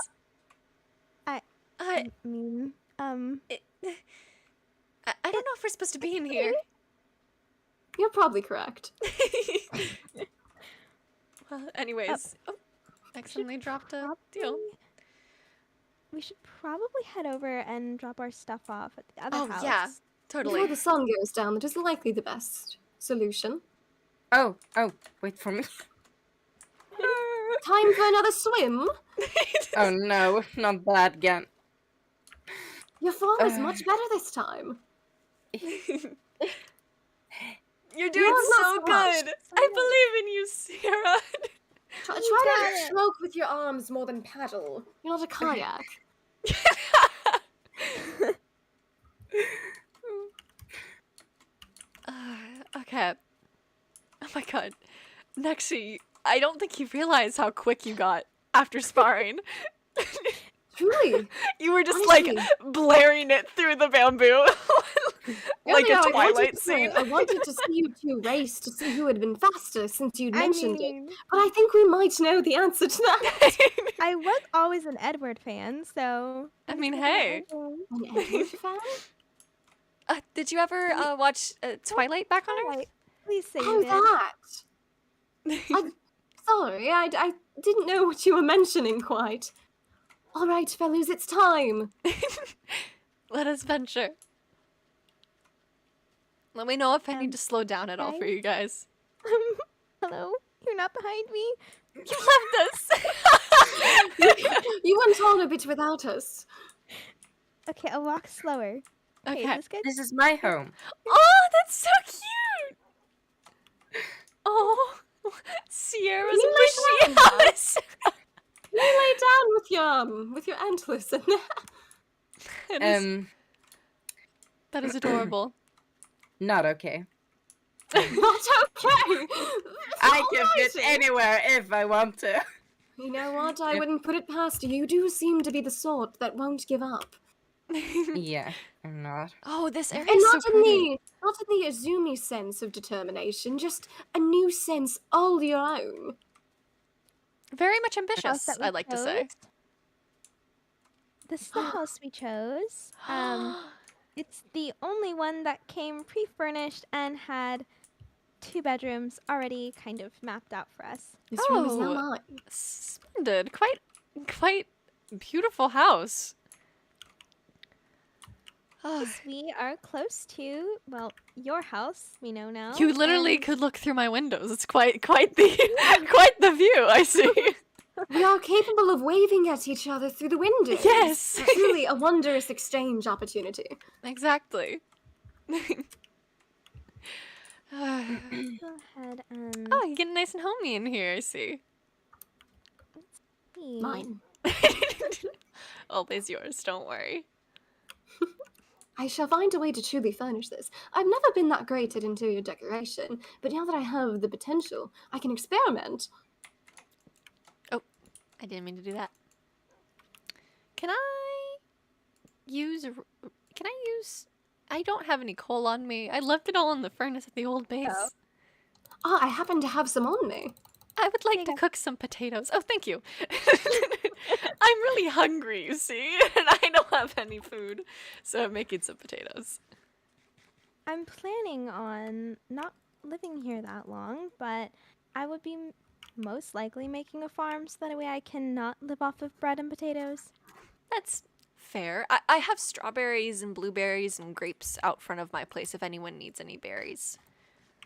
I- I I mean, I don't know if we're supposed to be in here. You're probably correct. Well, anyways, accidentally dropped a deal. we should probably head over and drop our stuff off at the other Oh house. yeah, Before totally. the sun goes down, that is likely the best solution. Oh, wait for me. Time for another swim? Oh no, not that again. Your form is much better this time. You're doing Yours not so so much. good. I believe in you, Sierra. Try got to it. smoke with your arms more than paddle. You're not a kayak. Okay. Oh my god. Nexi, I don't think you realize how quick you got after sparring. Truly. You were just Honestly. like blaring it through the bamboo. Like No, a I wanted Twilight to- scene. I wanted to see you two race to see who had been faster since you'd I mentioned it. mean, But I think we might know the answer to that. I was always an Edward fan, so. I mean, just looking at hey. everything. An Edward fan? Did you ever watch Twilight back on Earth? Alright, please say Oh, that. Sorry, I didn't know what you were mentioning quite. All right, fellows, it's time. Let us venture. Let me know if I need Um, to slow down at all for okay. you guys. Hello? You're not behind me? You left us! You went on a bit without us. Okay, I'll walk slower. Okay, Okay. is this good? This is my home. Oh, that's so cute! Oh, Sierra's Can you lay mushy down, house. You lay down with your antlers in there. That is adorable. Not okay. Not okay. I can fit Alrighty. anywhere if I want to. You know what? I wouldn't put it past you. You do seem to be the sort that won't give up. Yeah, I'm not. Oh, this area And is so not in pretty. the Izumi sense of determination, just a new sense all your own. Very much House ambitious, that we I'd like to say. chose. This is the house we chose. It's the only one that came pre-furnished and had 2 bedrooms already kind of mapped out for us. This room is now Oh. mine. Splendid. Quite beautiful house. Ah, Yes, we are close to, well, your house, we know now. you literally and could look through my windows. It's quite the quite the view, I see. We are capable of waving at each other through the windows. Yes. Truly a wondrous exchange opportunity. Exactly. Go ahead and Oh, you get nice and homey in here, I see. see. Mine. Always yours, don't worry. I shall find a way to truly furnish this. I've never been that great at interior decoration, but now that I have the potential, I can experiment. I didn't mean to do that. Can I use... I don't have any coal on me. I left it all in the furnace at the old base. Oh. Ah, I happen to have some on me. I would like There to you go. cook some potatoes. Oh, thank you. I'm really hungry, you see, and I don't have any food, so I'm making some potatoes. I'm planning on not living here that long, but I would be most likely making a farm so that way I can not live off of bread and potatoes. That's fair. I have strawberries and blueberries and grapes out front of my place if anyone needs any berries.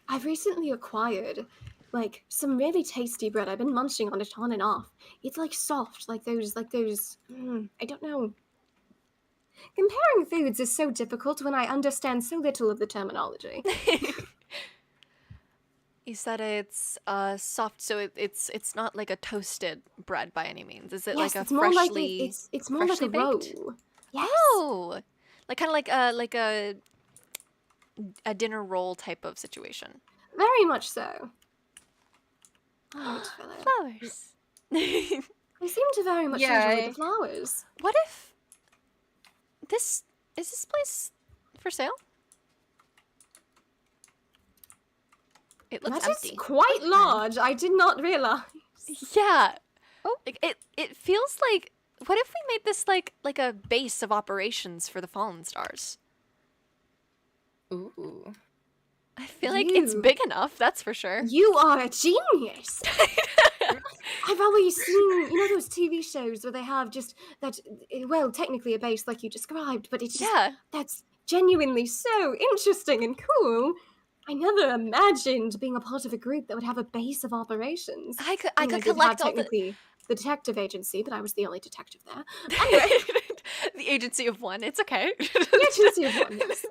I've recently acquired, like, some really tasty bread. I've been munching on it on and off. It's, like, soft, like those, I don't know. Comparing foods is so difficult when I understand so little of the terminology. You said it's soft, so it's not like a toasted bread by any means. Is it Yes, like a it's more like freshly it's more like freshly a baked? roll. Yes. Oh, like kind of like a dinner roll type of situation. Very much so. Alright, fellow. Flowers. I seem to very much enjoy the flowers. What if this is this place for sale? It looks That is empty. quite large. I did not realize. Yeah. Oh. Like, it feels like. What if we made this like a base of operations for the Fallen Stars? Ooh. I feel like it's You- big enough, that's for sure. You are a genius. I've always seen, those TV shows where they have just that, well, technically a base like you described, but it's just, Yeah. that's genuinely so interesting and cool. I never imagined being a part of a group that would have a base of operations. I could I mean, collect did have all the technically the detective agency, but I was the only detective there. Anyway, the agency of one. It's okay. the agency of one, yes.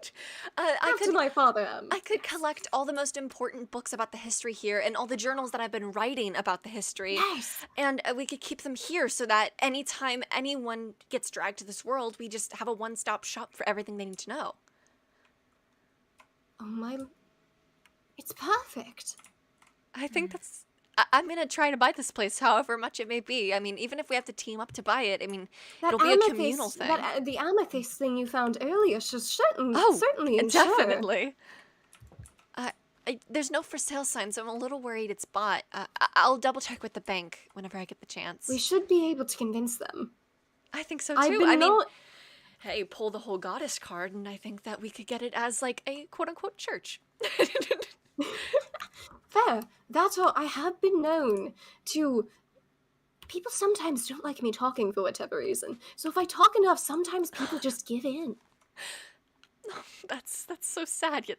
After my father, I could collect all the most important books about the history here and all the journals that I've been writing about the history. Yes. And we could keep them here so that anytime anyone gets dragged to this world, we just have a one-stop shop for everything they need to know. Oh my... It's perfect. I think that's... I'm going to try to buy this place, however much it may be. I mean, even if we have to team up to buy it, I mean, it'll be a communal thing. The amethyst thing you found earlier should certainly ensure. Definitely. There's no for sale sign, so I'm a little worried it's bought. I'll double check with the bank whenever I get the chance. We should be able to convince them. I think so too. I mean, hey, pull the whole goddess card, and I think that we could get it as like a quote-unquote church. Fair. That's all. I have been known to... People sometimes don't like me talking for whatever reason. So if I talk enough, sometimes people just give in. That's so sad, yet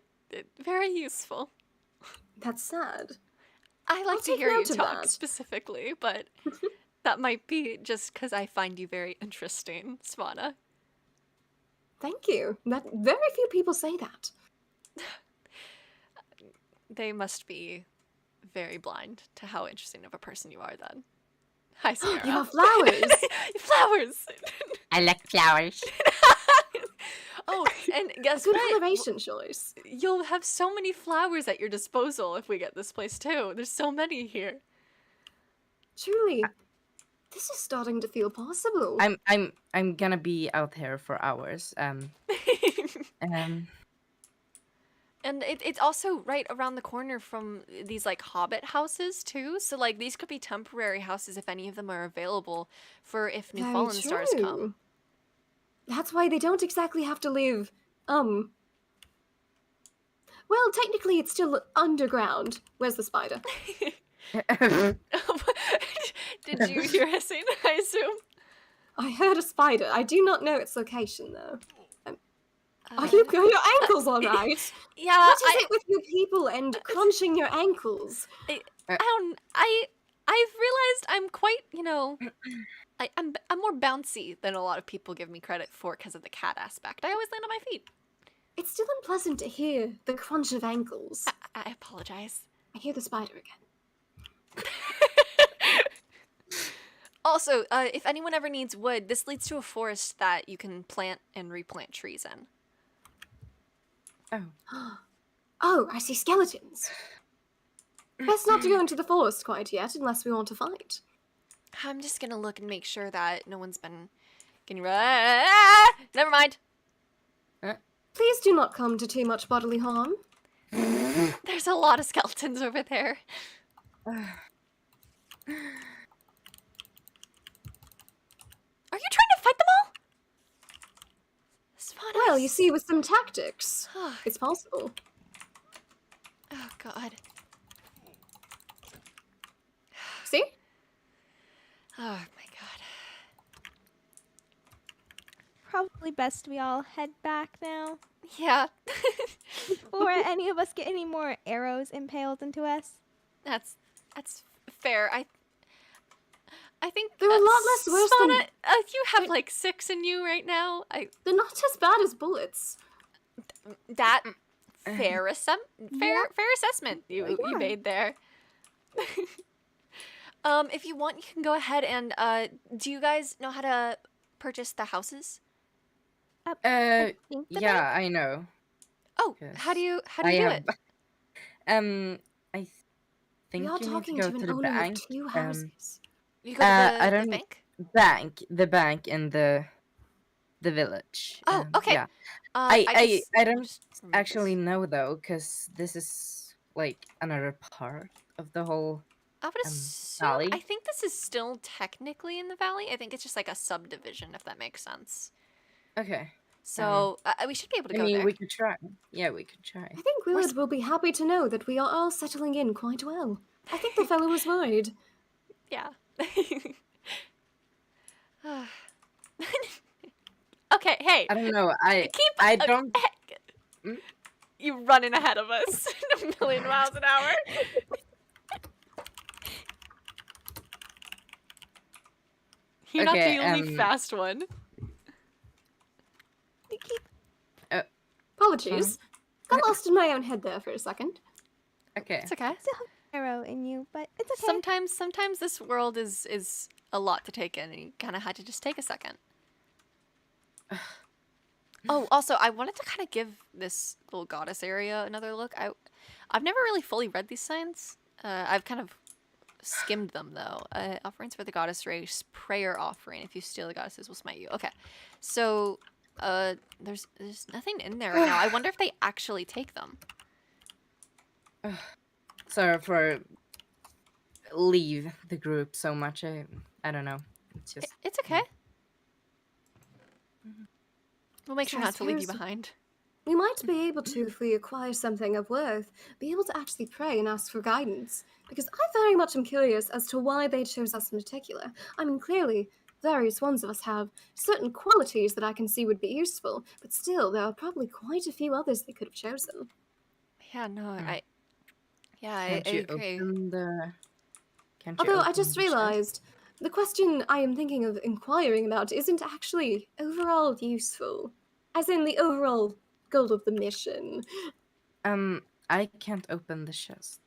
very useful. That's sad. I like I'll to take hear you note of talk that. specifically, but that might be just because I find you very interesting, Svana. Thank you. That very few people say that. They must be very blind to how interesting of a person you are then. Hi, Sarah. You have flowers. Flowers! I like flowers. Oh, and guess Good what? coloration choice. You'll have so many flowers at your disposal if we get this place too. There's so many here. Truly, this is starting to feel possible. I'm gonna be out here for hours. And it's also right around the corner from these like hobbit houses too. So like these could be temporary houses if any of them are available for if new Very Fallen Stars true. come. That's why they don't exactly have to live, Well, technically it's still underground. Where's the spider? Did you hear hissing, I assume? I heard a spider. I do not know its location, though. Are your ankles all right? Yeah, What is it with you people and crunching your ankles? I've realized I'm quite, I'm more bouncy than a lot of people give me credit for because of the cat aspect. I always land on my feet. It's still unpleasant to hear the crunch of ankles. I apologize. I hear the spider again. Also, if anyone ever needs wood, this leads to a forest that you can plant and replant trees in. Oh, I see skeletons. Best not to go into the forest quite yet, unless we want to fight. I'm just gonna look and make sure that no one's been getting... Never mind. Please do not come to too much bodily harm. There's a lot of skeletons over there. Well, you see, with some tactics, it's possible. Oh, God. See? Oh, my God. Probably best we all head back now Yeah. before any of us get any more arrows impaled into us. That's fair. I think They're a lot less worse than... Svana, you have they're- like 6 in you right now. They're not as bad as bullets. That fair Yeah. fair assessment you Yeah. made there. If you want, you can go ahead and do you guys know how to purchase the houses? I think the Yeah, bank? I know. Oh, Yes. how do you I do have. it? I We think are you need to talking go to to an the owner bank. of 2 houses. You go to I the don't bank? the bank in the village. Oh, okay. Uh, Yeah. I guess I we'll don't just remove actually this. know though, because this is like another part of the whole I would assume. valley. I think this is still technically in the valley. I think it's just like a subdivision, if that makes sense. Okay. So we should be able to I go mean, there. we could try. Yeah, we could try. I think Willard will be happy to know that we are all settling in quite well. I think the fellow was worried. Yeah. Okay. Hey. I don't know. Keep. I don't. Mm? You running ahead of us a million miles an hour. You're not Okay, the only fast one. You keep Apologies. Got lost in my own head there for a second. Okay. It's okay. still have an arrow in you, but it's okay. Sometimes this world is a lot to take in, and you kind of had to just take a second. Oh, also, I wanted to kind of give this little goddess area another look. I've never really fully read these signs. I've kind of skimmed them though. Offerings for the goddess race, prayer offering. If you steal the goddesses, will smite you. Okay, so there's nothing in there right now. I wonder if they actually take them. Sorry for leave the group so much. I don't know. It's just It's okay. We'll make So sure I not to leave you suppose- behind. We might be able to, if we acquire something of worth, be able to actually pray and ask for guidance. Because I very much am curious as to why they chose us in particular. I mean, clearly, various ones of us have certain qualities that I can see would be useful, but still, there are probably quite a few others they could have chosen. Yeah, no, Hmm. I can't you agree. open the? Can't you Although I open just the chest? realized the question I am thinking of inquiring about isn't actually overall useful. As in the overall goal of the mission. I can't open the chest.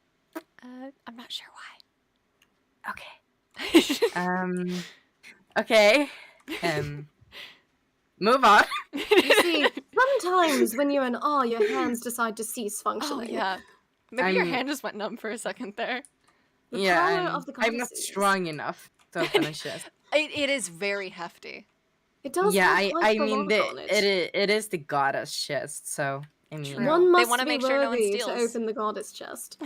I'm not sure Okay. why. Okay. Move on. You see, sometimes when you're in awe, your hands decide to cease Oh functioning. yeah. Maybe your I'm- hand just went numb for a second there. The Yeah, power of the I'm not goddesses. strong enough to open a chest. It is very hefty. It does Yeah, have quite I the mean lock on it. it is the goddess chest, so I mean True. One They must wanna be make sure no one worthy to steals. open the goddess chest.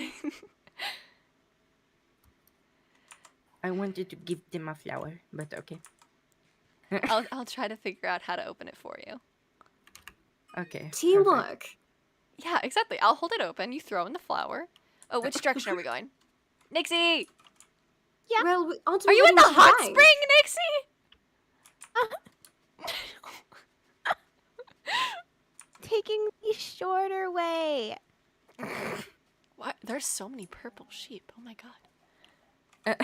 I wanted to give them a flower, but okay. I'll try to figure out how to open it for you. Okay. perfect. Teamwork. Yeah, exactly. I'll hold it open. You throw in the flower. Oh, which direction are we going? Nixie! Yeah. Well, aren't Are we you in heading the to hot bank? spring, Nixie? taking the shorter way. What? There's so many purple sheep. Oh my god.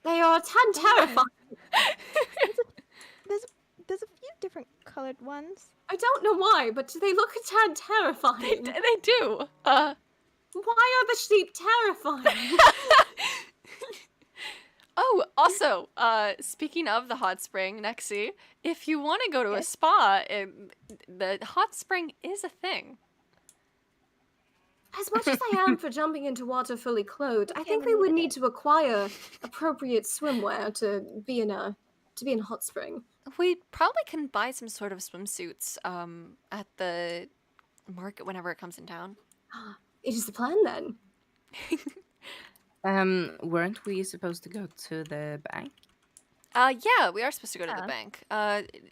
They are a tad terrifying. There's a few different colored ones. I don't know why, but they look a tad terrifying. They do. Why are the sheep terrifying? Oh, also, speaking of the hot spring, Nexie, if you want to go to a Yes. spa, the hot spring is a thing. As much as I am for jumping into water fully clothed, I Okay, think let we me would look need to acquire appropriate swimwear to be in a hot spring. We probably can buy some sort of swimsuits at the market whenever it comes in town. It is the plan then. Weren't we supposed to go to the bank? Yeah, we are supposed to go to the Yeah. bank.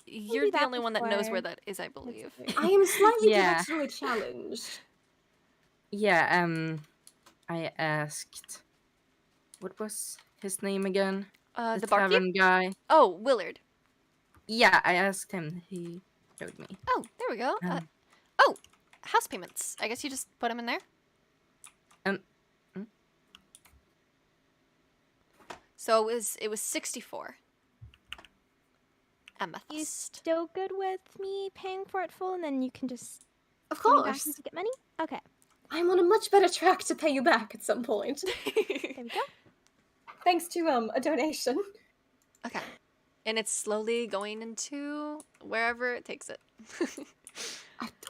You're do the that only one that knows before where that is, I it's believe. through. I am slightly Yeah. directionally challenged. Yeah, I asked, what was his name again? The barkeep? tavern guy. Oh, Willard. Yeah, I asked him. He showed me. Oh, there we go. Um, Oh, house payments. I guess you just put them in there. um, mm, So it was 64. You Amethyst. still good with me paying for it full, and then you can just Of pay me back course. as you get money? Okay, I'm on a much better track to pay you back at some point. there we go. Thanks to a donation. Okay. And it's slowly going into wherever it takes it.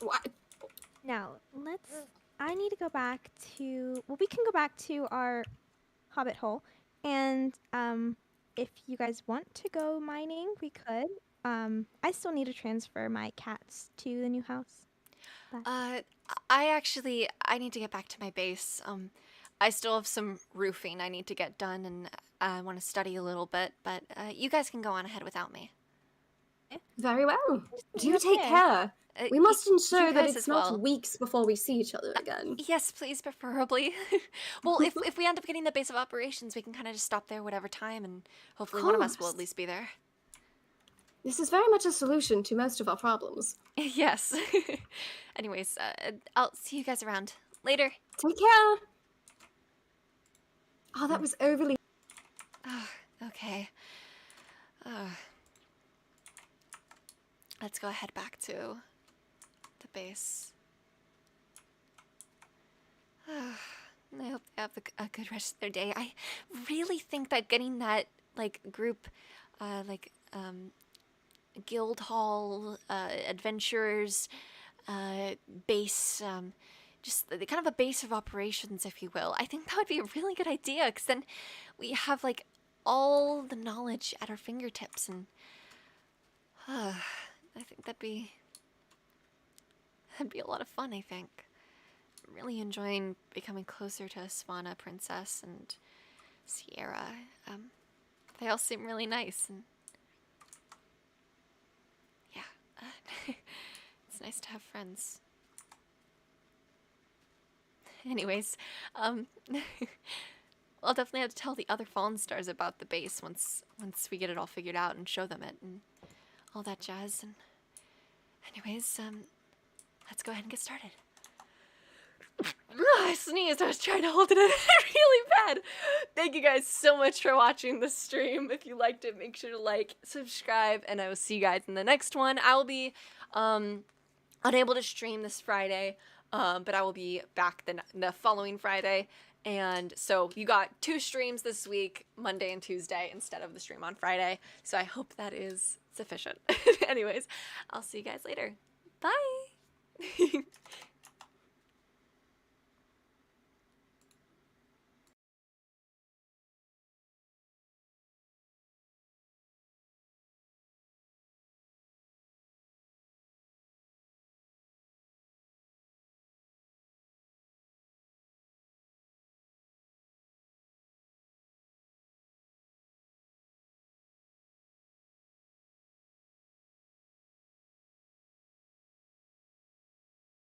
What? Now, I need to go back to. Well, we can go back to our hobbit hole, and if you guys want to go mining, we could. I still need to transfer my cats to the new house. I need to get back to my base. I still have some roofing I need to get done, and I want to study a little bit, but you guys can go on ahead without me. Very well. meet Do you up take there. care. We must ensure you that guys it's as not well. weeks before we see each other again. Yes, please, preferably. Well, if we end up getting the base of operations, we can kind of just stop there whatever time, and hopefully one of us will at course. least be there. This is very much a solution to most of our problems. Yes. Anyways, I'll see you guys around. Later. Take care. Oh, that was overly. Okay. Let's go head back to the base. I hope they have a good rest of their day. I really think that getting that, like, group, guild hall, adventurers, base, just kind of a base of operations, if you will. I think that would be a really good idea, because then we have, like, all the knowledge at our fingertips, and I think that'd be a lot of fun, I think. I'm really enjoying becoming closer to Swana Princess and Sierra. They all seem really nice, and yeah, it's nice to have friends. Anyways, I'll definitely have to tell the other Fallen Stars about the base once we get it all figured out and show them it and all that jazz. And anyways, let's go ahead and get started. I sneezed. I was trying to hold it in really bad. Thank you guys so much for watching this stream. If you liked it, make sure to like, subscribe, and I will see you guys in the next one. I will be unable to stream this Friday, but I will be back the following Friday. And so you got 2 streams this week, Monday and Tuesday, instead of the stream on Friday. So I hope that is sufficient. Anyways, I'll see you guys later. Bye!